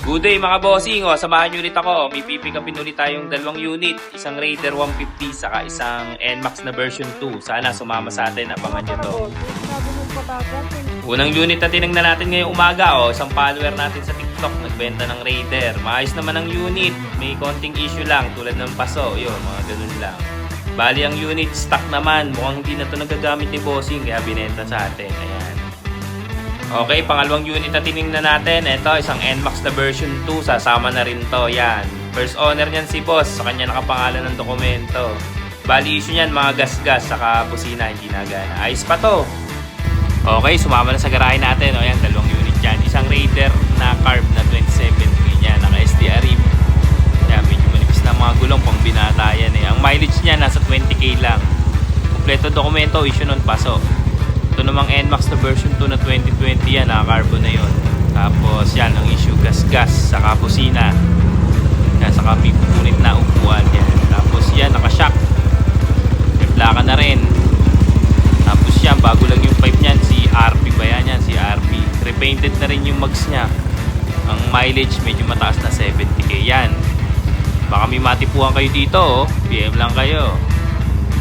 Good day mga bossing, samahan nyo ulit ako. May pipick upin ulit tayong dalawang unit. Isang Raider 150 saka isang NMAX na version 2. Sana sumama sa atin, abangan nyo to. Unang unit na tinignan natin ngayong umaga, isang follower natin sa TikTok nagbenta ng Raider. Maayos naman ang unit, may konting issue lang tulad ng paso, yun, mga ganun lang. Bali ang unit stock naman, mukhang hindi na to nagagamit ni bossing kaya binenta sa atin. Ayan. Okay, pangalawang unit na tinignan natin, ito isang NMAX na version 2, sasama na rin to, yan. First owner niyan si boss, sa kanya nakapangalan ng dokumento. Bali issue niyan, mga gas-gas, saka busina, hindi nagana. Ayos pa to. Okay, sumama na sa garahe natin, yan, dalawang unit yan. Isang Raider na carb na 27, yan, naka SDR rim. Yan, medyo manipis na mga gulong, pang binata yan eh. Ang mileage niya, nasa 20k lang. Kompleto dokumento, issue nun paso. Ito namang NMAX na version 2 na 2020 yan, naka-carbo na yun. Tapos yan, ang issue gas-gas, saka busina. Yan, saka may punit na upuan yan. Tapos yan, naka-shock. May plaka na rin. Tapos yan, bago lang yung pipe niyan, si RP ba yan? Si RP. Repainted na rin yung mags niya. Ang mileage medyo mataas na 70k yan. Baka may matipuhan kayo dito, PM lang kayo.